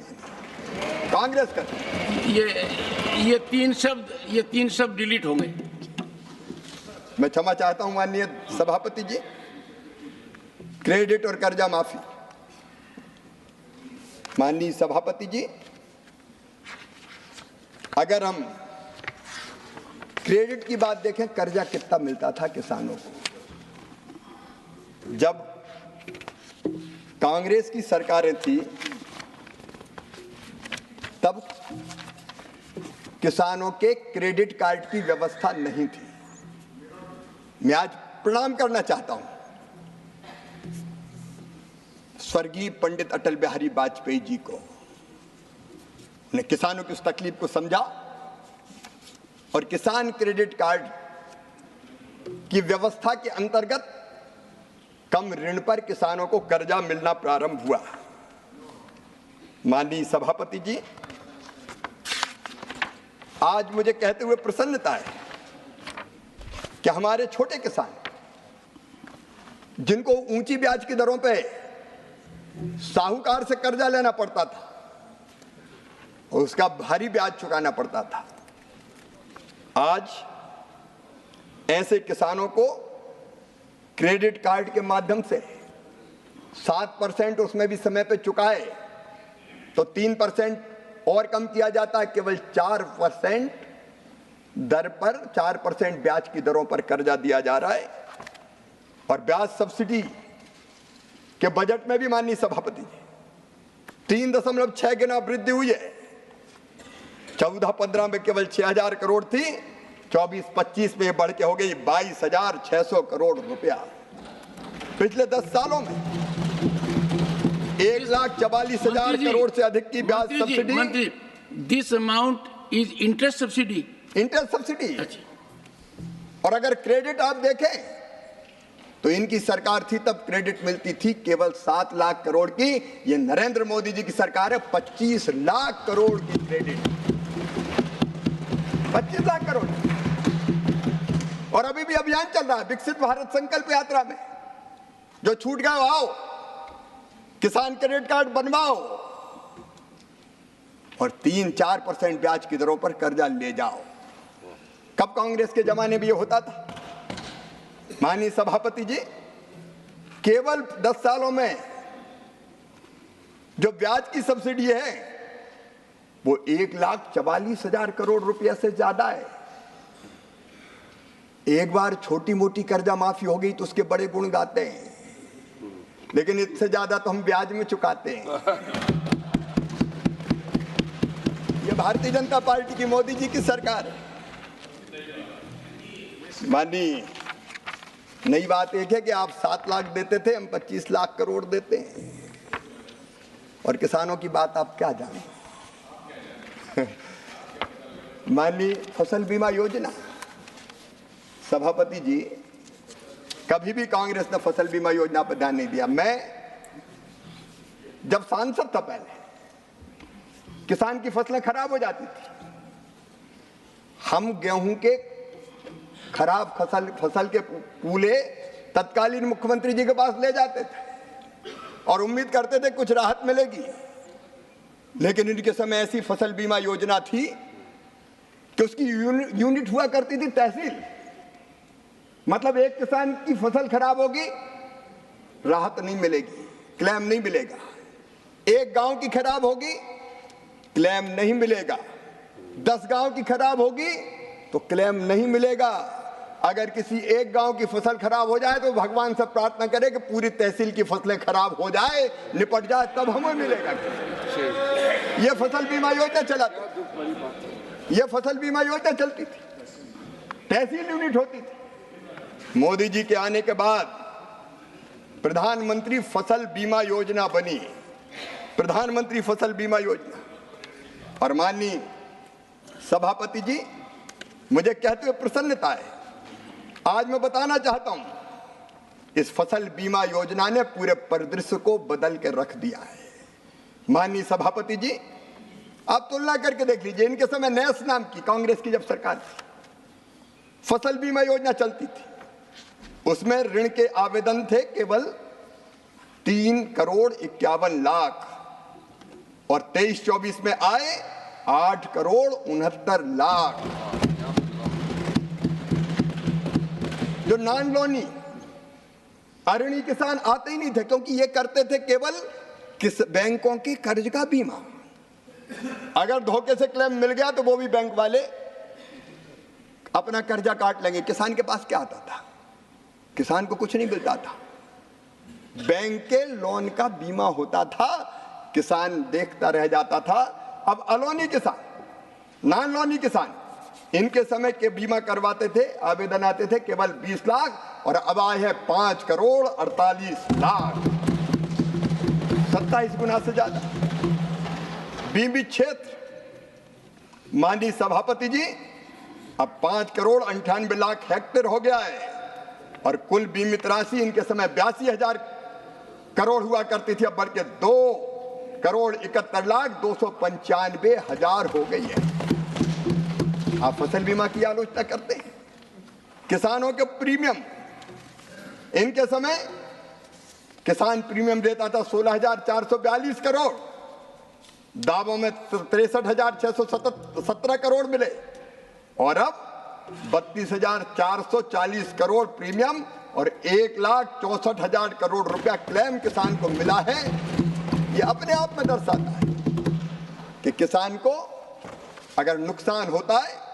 कांग्रेस करती है।
ये तीन शब्द डिलीट होंगे।
मैं क्षमा चाहता हूं माननीय सभापति जी। क्रेडिट और कर्जा माफी, माननीय सभापति जी, अगर हम क्रेडिट की बात देखें, कर्जा कितना मिलता था किसानों को जब कांग्रेस की सरकारें थी, तब किसानों के क्रेडिट कार्ड की व्यवस्था नहीं थी। मैं आज प्रणाम करना चाहता हूं स्वर्गीय पंडित अटल बिहारी वाजपेयी जी को। उन्हें किसानों की उस तकलीफ को समझा और किसान क्रेडिट कार्ड की व्यवस्था के अंतर्गत कम ऋण पर किसानों को कर्जा मिलना प्रारंभ हुआ। माननीय सभापति जी, आज मुझे कहते हुए प्रसन्नता है कि हमारे छोटे किसान, जिनको ऊंची ब्याज की दरों पे साहूकार से कर्जा लेना पड़ता था और उसका भारी ब्याज चुकाना पड़ता था, आज ऐसे किसानों को क्रेडिट कार्ड के माध्यम से 7% उसमें भी समय पे चुकाए तो 3% और कम किया जाता है, केवल 4% दर पर 4% ब्याज की दरों पर कर्जा दिया जा रहा है। और ब्याज सब्सिडी के बजट में भी माननीय सभापति जी 3.6 गुना वृद्धि हुई है। 14-15 में केवल 6,000 करोड़ थी, 24-25 में बढ़ के हो गई 22,600 करोड़ रुपया। पिछले 10 सालों में 1,44,000 करोड़ से अधिक की ब्याज सब्सिडी।
मंत्री, this amount is interest subsidy.
Interest subsidy. और अगर क्रेडिट आप देखें तो इनकी सरकार थी तब क्रेडिट मिलती थी केवल 7 लाख करोड़ की। ये नरेंद्र मोदी जी की सरकार है, 25 लाख करोड़ की क्रेडिट, 25 लाख करोड़। और अभी भी अभियान चल रहा है विकसित भारत संकल्प यात्रा में, जो छूट गए आओ, किसान क्रेडिट कार्ड बनवाओ और 3-4% ब्याज की दरों पर कर्जा ले जाओ। कब कांग्रेस के जमाने में ये होता था? माननीय सभापति जी, केवल 10 सालों में जो ब्याज की सब्सिडी है वो 1,44,000 करोड़ रुपया से ज्यादा है। एक बार छोटी मोटी कर्जा माफी हो गई तो उसके बड़े गुण गाते हैं, लेकिन इससे ज्यादा तो हम ब्याज में चुकाते हैं। ये भारतीय जनता पार्टी की, मोदी जी की सरकार है। माननीय, नई बात एक है कि आप 7 लाख देते थे, हम 25 लाख करोड़ देते हैं। और किसानों की बात आप क्या जाने। माननीय फसल बीमा योजना, सभापति जी, कभी भी कांग्रेस ने फसल बीमा योजना पर ध्यान नहीं दिया। मैं जब सांसद था पहले, किसान की फसलें खराब हो जाती थी, हम गेहूं के खराब फसल के पूले तत्कालीन मुख्यमंत्री जी के पास ले जाते थे और उम्मीद करते थे कुछ राहत मिलेगी। लेकिन इनके समय ऐसी फसल बीमा योजना थी कि उसकी यूनिट हुआ करती थी तहसील। मतलब एक किसान की फसल खराब होगी, राहत नहीं मिलेगी, क्लेम नहीं मिलेगा। एक गांव की खराब होगी, क्लेम नहीं मिलेगा। 10 गांव की खराब होगी तो क्लेम नहीं मिलेगा। अगर किसी एक गांव की फसल खराब हो जाए तो भगवान से प्रार्थना करें कि पूरी तहसील की फसलें खराब हो जाए, निपट जाए, तब हमें मिलेगा। ये फसल बीमा योजना चलाती, ये फसल बीमा योजना चलती थी, तहसील यूनिट होती थी। मोदी जी के आने के बाद प्रधानमंत्री फसल बीमा योजना बनी, प्रधानमंत्री फसल बीमा योजना। और माननीय सभापति जी, मुझे कहते हुए प्रसन्नता है, आज मैं बताना चाहता हूं, इस फसल बीमा योजना ने पूरे परिदृश्य को बदल के रख दिया है। माननीय सभापति जी, आप तुलना करके देख लीजिए, इनके समय नैस नाम की कांग्रेस की जब सरकार थी, फसल बीमा योजना चलती थी, उसमें ऋण के आवेदन थे केवल 3,51,00,000 और 23-24 में आए 8,69,00,000। जो नॉन लोनी अऋणी किसान आते ही नहीं थे, क्योंकि ये करते थे केवल किस बैंकों के कर्ज का बीमा। अगर धोखे से क्लेम मिल गया तो वो भी बैंक वाले अपना कर्जा काट लेंगे। किसान के पास क्या आता था? किसान को कुछ नहीं मिलता था, बैंक के लोन का बीमा होता था, किसान देखता रह जाता था। अब अलोनी किसान, नॉन लोनी किसान, इनके समय के बीमा करवाते थे, आवेदन आते थे केवल 20 लाख और अब आए हैं 5,48,00,000, 27 गुना से ज्यादा। बीमित क्षेत्र, माननीय सभापति जी, अब 5,98,00,000 हेक्टेयर हो गया है और कुल बीमित राशि इनके समय 82,000 करोड़ हुआ करती थी, अब बढ़ के 2,71,295,000 हो गई है। आप फसल बीमा की आलोचना करते हैं। किसानों के प्रीमियम, इनके समय किसान प्रीमियम देता था 16,442 करोड़, दावों में 63,617 करोड़ मिले और अब 32,440 करोड़ प्रीमियम और 1,64,000 करोड़ रुपया क्लेम किसान को मिला है। ये अपने आप में दर्शाता है कि किसान को अगर नुकसान होता है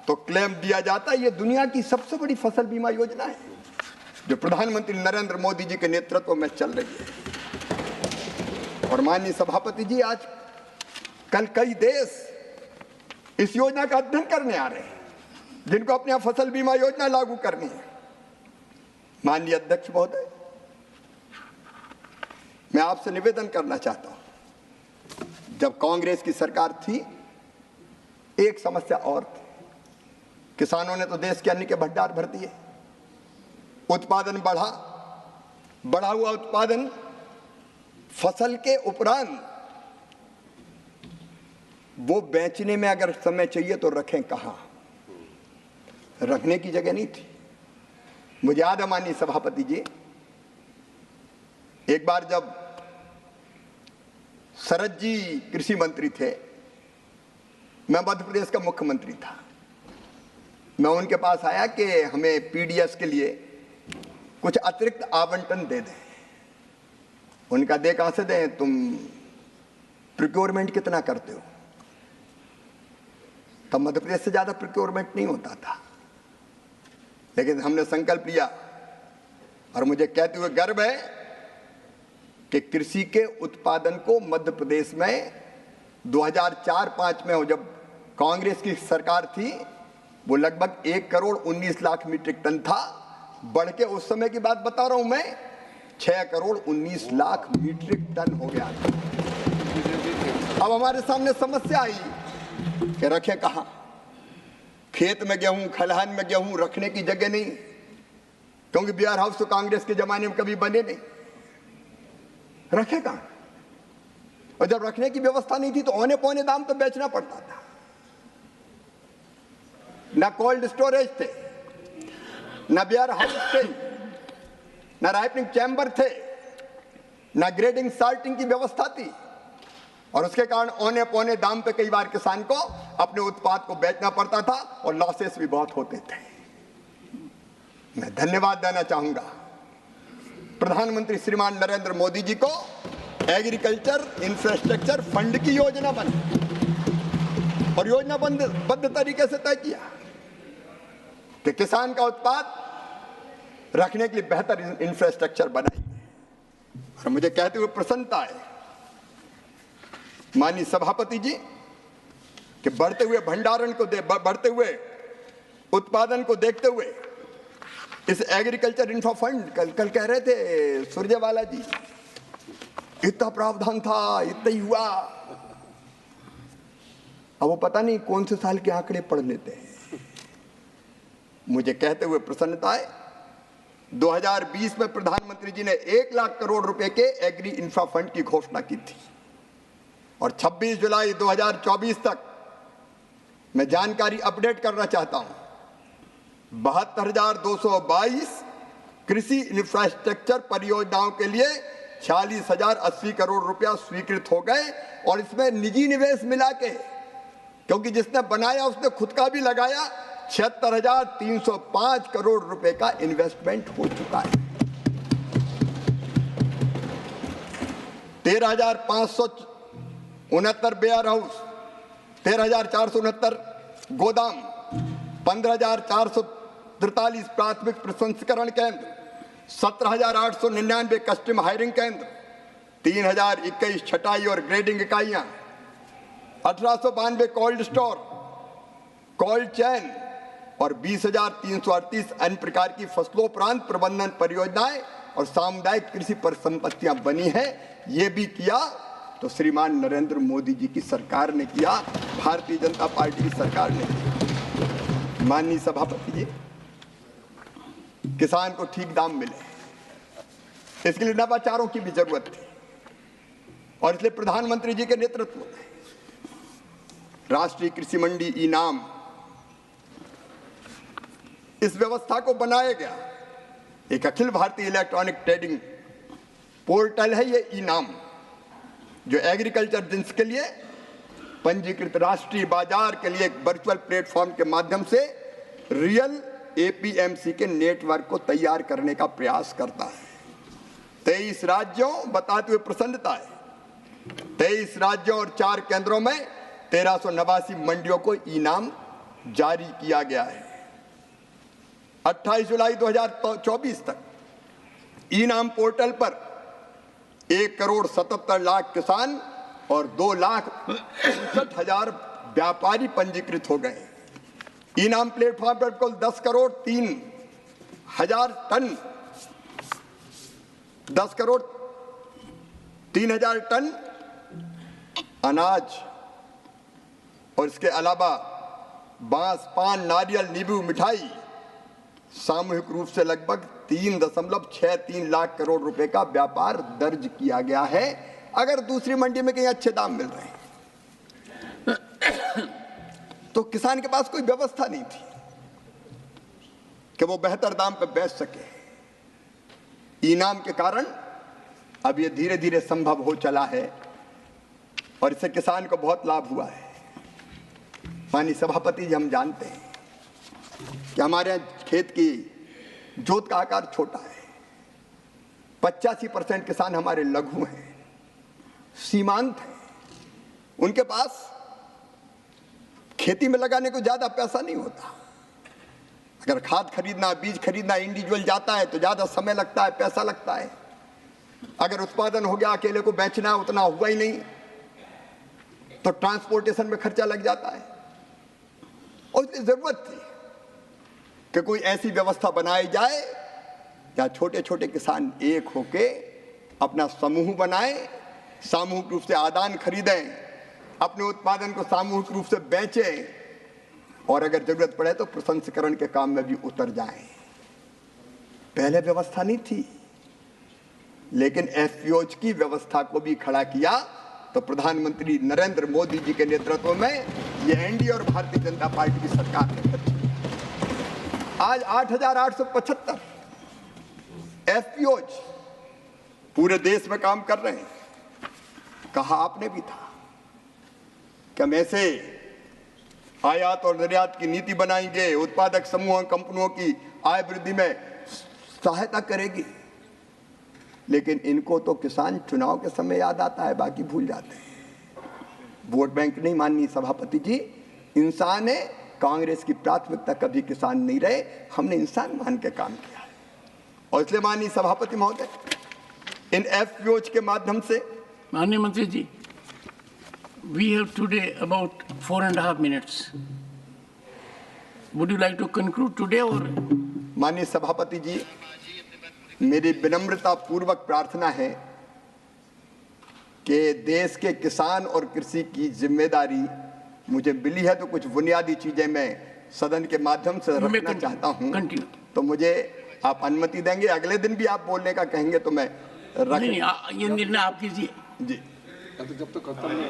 तो क्लेम दिया जाता है। ये दुनिया की सबसे बड़ी फसल बीमा योजना है जो प्रधानमंत्री नरेंद्र मोदी जी के नेतृत्व में चल रही है। और माननीय सभापति जी, आज कल कई देश इस योजना का अध्ययन करने आ रहे हैं, जिनको अपने यहाँ फसल बीमा योजना लागू करनी है। माननीय अध्यक्ष महोदय, मैं आपसे निवेदन करना चाहता हूं, जब कांग्रेस की सरकार थी एक समस्या और थी, किसानों ने तो देश के अन्न के भंडार भर दिए, उत्पादन बढ़ा हुआ उत्पादन फसल के उपरांत वो बेचने में अगर समय चाहिए तो रखें कहां? रखने की जगह नहीं थी। मुझे याद है माननीय सभापति जी, एक बार जब शरद जी कृषि मंत्री थे, मैं मध्य प्रदेश का मुख्यमंत्री था, मैं उनके पास आया कि हमें पीडीएस के लिए कुछ अतिरिक्त आवंटन दे दें। उनका दे कहां से दें, तुम प्रोक्योरमेंट कितना करते हो? तब मध्य प्रदेश से ज्यादा प्रोक्योरमेंट नहीं होता था, लेकिन हमने संकल्प लिया और मुझे कहते हुए गर्व है कि कृषि के उत्पादन को मध्य प्रदेश में 2004-05 में जब कांग्रेस की सरकार थी, वो लगभग 1,19,00,000 मीट्रिक टन था, बढ़ के उस समय की बात बता रहा हूं मैं, 6,19,00,000 मीट्रिक टन हो गया। अब हमारे सामने समस्या आई कि रखें कहां? खेत में गेहूं, खलिहान में गेहूं रखने की जगह नहीं, क्योंकि वेयर हाउस तो कांग्रेस के जमाने में कभी बने नहीं, रखे कहां? और जब रखने की व्यवस्था नहीं थी तो औने पौने दाम पे बेचना पड़ता था। ना कोल्ड स्टोरेज थे, ना वेयर हाउस थे, ना राइपनिंग चैम्बर थे, ना ग्रेडिंग सॉर्टिंग की व्यवस्था थी, और उसके कारण औने पौने दाम पे कई बार किसान को अपने उत्पाद को बेचना पड़ता था और लॉसेस भी बहुत होते थे। मैं धन्यवाद देना चाहूंगा प्रधानमंत्री श्रीमान नरेंद्र मोदी जी को, एग्रीकल्चर इंफ्रास्ट्रक्चर फंड की योजना बनी और योजनाबद्ध तरीके से तय किया कि किसान का उत्पाद रखने के लिए बेहतर इंफ्रास्ट्रक्चर बनाएंगे। और मुझे कहते हुए प्रसन्नता है माननीय सभापति जी कि बढ़ते हुए भंडारण को बढ़ते हुए उत्पादन को देखते हुए इस एग्रीकल्चर इंफ्रा फंड, कल कह रहे थे सुरजेवाला जी, इतना प्रावधान था, इतना ही हुआ। अब वो पता नहीं कौन से साल के आंकड़े पढ़ लेते हैं। मुझे कहते हुए प्रसन्नता है 2020 में प्रधानमंत्री जी ने 1 लाख करोड़ रुपए के एग्री इंफ्रा फंड की घोषणा की थी और 26 जुलाई 2024 तक मैं जानकारी अपडेट करना चाहता हूं, 72,222 कृषि इंफ्रास्ट्रक्चर परियोजनाओं के लिए 46,080 करोड़ रुपया स्वीकृत हो गए। और इसमें निजी निवेश मिला के, क्योंकि जिसने बनाया उसने खुद का भी लगाया, 76,305 करोड़ रुपए का इन्वेस्टमेंट हो चुका है। 13,569 वेयर हाउस, 13,469 गोदाम, 15,443 प्राथमिक प्रसंस्करण केंद्र, 17,899 कस्टम हायरिंग केंद्र, 3,021 छटाई और ग्रेडिंग इकाइयां, 1,892 कोल्ड स्टोर, कोल्ड चैन और 20,338 अन्य प्रकार की फसलोपरांत प्रबंधन परियोजनाएं और सामुदायिक कृषि परिसंपत्तियां बनी हैं। ये भी किया तो श्रीमान नरेंद्र मोदी जी की सरकार ने किया, भारतीय जनता पार्टी की सरकार ने किया। माननीय सभापति जी, किसान को ठीक दाम मिले, इसके लिए नवाचारों की भी जरूरत थी और इसलिए प्रधानमंत्री जी के नेतृत्व में राष्ट्रीय कृषि मंडी इनाम, इस व्यवस्था को बनाया गया। एक Akhil Bharatiya electronic trading portal है ये इनाम, जो एग्रीकल्चर जिन्स के लिए पंजीकृत राष्ट्रीय बाजार के लिए एक वर्चुअल प्लेटफॉर्म के माध्यम से रियल एपीएमसी के नेटवर्क को तैयार करने का प्रयास करता है। 23 राज्यों, बताते हुए प्रसन्नता है, 23 राज्यों और 4 केंद्रों में 1389 मंडियों को इनाम जारी किया गया है। 28 जुलाई 2024 तक इनाम पोर्टल पर 1,77,00,000 किसान और 2,65,000 व्यापारी पंजीकृत हो गए। इनाम प्लेटफॉर्म पर कुल 10,03,000 टन अनाज और इसके अलावा बांस, पान, नारियल, नींबू, मिठाई सामूहिक रूप से लगभग 3.63 लाख करोड़ रुपए का व्यापार दर्ज किया गया है। अगर दूसरी मंडी में कहीं अच्छे दाम मिल रहे हैं तो किसान के पास कोई व्यवस्था नहीं थी कि वो बेहतर दाम पर बेच सके। इनाम के कारण अब ये धीरे धीरे संभव हो चला है और इससे किसान को बहुत लाभ हुआ है। माननीय सभापति जी, हम जानते हैं कि हमारे यहाँ खेत की जोत का आकार छोटा है। 85% किसान हमारे लघु हैं, सीमांत हैं। उनके पास खेती में लगाने को ज्यादा पैसा नहीं होता। अगर खाद खरीदना, बीज खरीदना इंडिविजुअल जाता है तो ज्यादा समय लगता है, पैसा लगता है। अगर उत्पादन हो गया, अकेले को बेचना उतना हुआ ही नहीं तो ट्रांसपोर्टेशन में खर्चा लग जाता है। और इसलिए जरूरत थी कि कोई ऐसी व्यवस्था बनाई जाए जहाँ छोटे छोटे किसान एक होके अपना समूह बनाएं, सामूहिक रूप से आदान खरीदें, अपने उत्पादन को सामूहिक रूप से बेचें और अगर जरूरत पड़े तो प्रसंस्करण के काम में भी उतर जाएं। पहले व्यवस्था नहीं थी, लेकिन एफपीओज की व्यवस्था को भी खड़ा किया तो प्रधानमंत्री नरेंद्र मोदी जी के नेतृत्व में ये एनडीए और भारतीय जनता पार्टी की सरकार ने आज 8,875 एफपीओज पूरे देश में काम कर रहे हैं। कहा आपने भी था कि हम ऐसे आयात और निर्यात की नीति बनाएंगे, उत्पादक समूह कंपनियों की आय वृद्धि में सहायता करेगी। लेकिन इनको तो किसान चुनाव के समय याद आता है, बाकी भूल जाते हैं। वोट बैंक नहीं माननीय सभापति जी, इंसान है। कांग्रेस की प्राथमिकता कभी किसान नहीं रहे, हमने इंसान मान के काम किया है। और इसलिए माननीय सभापति महोदय, इन एफपीओज के माध्यम से
माननीय मंत्री जी, we have today about 4.5 minutes. Would you like to conclude today or?
माननीय सभापति जी, मेरी विनम्रता पूर्वक प्रार्थना है कि देश के किसान और कृषि की जिम्मेदारी मुझे मिली है, तो कुछ बुनियादी चीजें मैं सदन के माध्यम से रखना चाहता हूं। तो मुझे आप अनुमति देंगे? अगले दिन भी आप बोलने का कहेंगे तो मैं रख
नहीं, ये निर्णय आप कीजिए
जी।
जब तक खत्म नहीं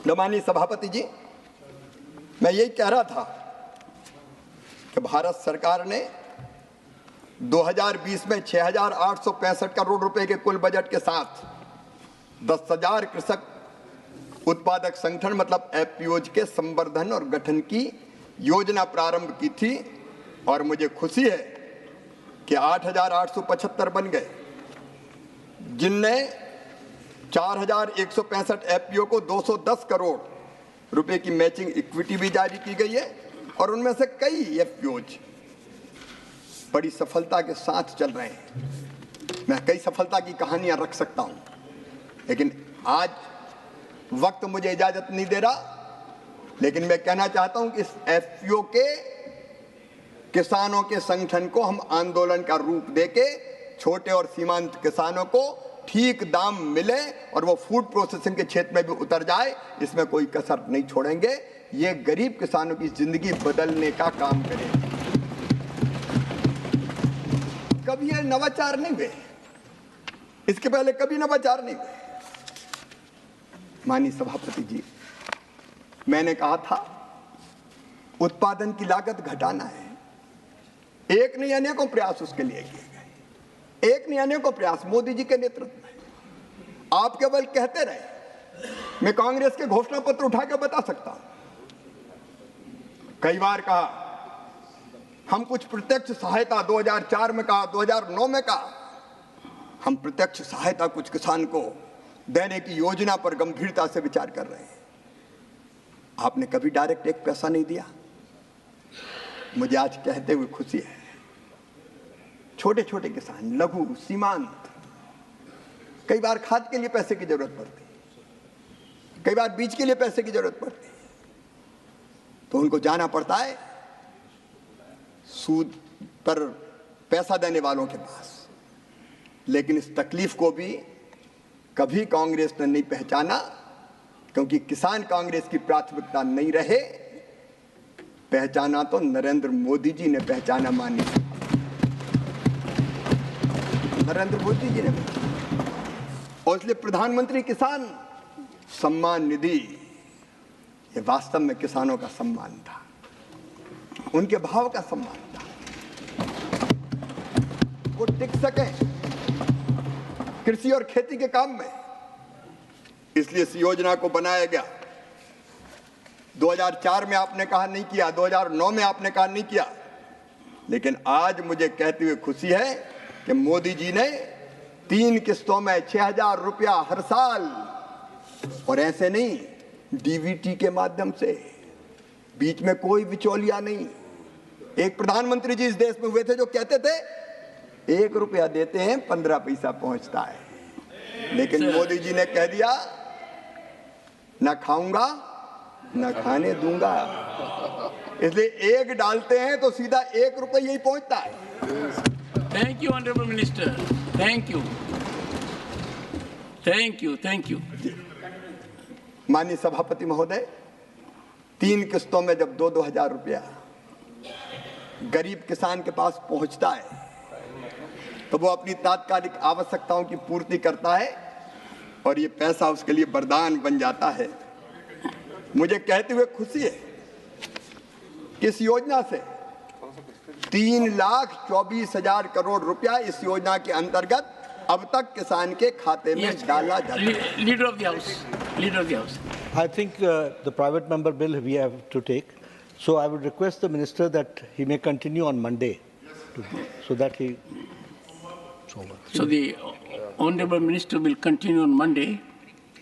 होता।
माननीय सभापति जी, मैं यही कह रहा था कि भारत सरकार ने 2020 में 6,865 करोड़ रुपए के कुल बजट के साथ 10,000 कृषक उत्पादक संगठन मतलब एफपीओज के संवर्धन और गठन की योजना प्रारंभ की थी। और मुझे खुशी है कि 8,875 बन गए, जिनने 4,165 एफपीओ को 210 करोड़ रुपए की मैचिंग इक्विटी भी जारी की गई है। और उनमें से कई एफपीओज बड़ी सफलता के साथ चल रहे हैं। मैं कई सफलता की कहानियां रख सकता हूं, लेकिन आज वक्त मुझे इजाजत नहीं दे रहा। लेकिन मैं कहना चाहता हूं कि इस एफपीओ के किसानों के संगठन को हम आंदोलन का रूप देके छोटे और सीमांत किसानों को ठीक दाम मिले और वो फूड प्रोसेसिंग के क्षेत्र में भी उतर जाए, इसमें कोई कसर नहीं छोड़ेंगे। ये गरीब किसानों की जिंदगी बदलने का काम करें। कभी ये नवाचार नहीं हुए, इसके पहले कभी नवाचार नहीं हुए। माननीय सभापति जी, मैंने कहा था उत्पादन की लागत घटाना है। एक नहीं अनेकों प्रयास उसके लिए किए गए, एक नहीं अनेकों प्रयास मोदी जी के नेतृत्व में। आप केवल कहते रहे, मैं कांग्रेस के घोषणा पत्र उठा के बता सकता हूं। कई बार कहा हम कुछ प्रत्यक्ष सहायता 2004 में कहा, 2009 में कहा हम प्रत्यक्ष सहायता कुछ किसान को देने की योजना पर गंभीरता से विचार कर रहे हैं। आपने कभी डायरेक्ट एक पैसा नहीं दिया। मुझे आज कहते हुए खुशी है, छोटे छोटे किसान, लघु सीमांत, कई बार खाद के लिए पैसे की जरूरत पड़ती, कई बार बीज के लिए पैसे की जरूरत पड़ती, तो उनको जाना पड़ता है सूद पर पैसा देने वालों के पास। लेकिन इस तकलीफ को भी कभी कांग्रेस ने नहीं पहचाना, क्योंकि किसान कांग्रेस की प्राथमिकता नहीं रहे। पहचाना तो नरेंद्र मोदी जी ने पहचाना, मानिए नरेंद्र मोदी जी ने। और इसलिए प्रधानमंत्री किसान सम्मान निधि ये वास्तव में किसानों का सम्मान था, उनके भाव का सम्मान था। वो टिक सके कृषि और खेती के काम में, इसलिए इस योजना को बनाया गया। 2004 में आपने कहा नहीं किया, 2009 में आपने कहा नहीं किया, लेकिन आज मुझे कहते हुए खुशी है कि मोदी जी ने 3 किस्तों में 6,000 रुपया हर साल, और ऐसे नहीं डीबीटी के माध्यम से, बीच में कोई बिचौलिया नहीं। एक प्रधानमंत्री जी इस देश में हुए थे जो कहते थे 1 रुपया देते हैं 15 पैसा पहुंचता है, लेकिन मोदी जी ने कह दिया ना खाऊंगा ना खाने दूंगा। इसलिए एक डालते हैं तो सीधा 1 रुपया ही पहुंचता है।
Thank you honourable minister, thank you, thank you, thank you.
माननीय सभापति महोदय, 3 किस्तों में जब 2-2 हजार रुपया गरीब किसान के पास पहुंचता है तो वो अपनी तात्कालिक आवश्यकताओं की पूर्ति करता है और ये पैसा उसके लिए वरदान बन जाता है। मुझे कहते हुए खुशी है कि इस योजना से 3,24,000 करोड़ रुपया इस योजना के अंतर्गत अब तक किसान के खाते में डाला जाता है।
Leader of the House. Leader of the House.
I think the private member bill we have to take. So I would request the minister that he may continue on Monday, so that he.
So the honorable minister will continue on Monday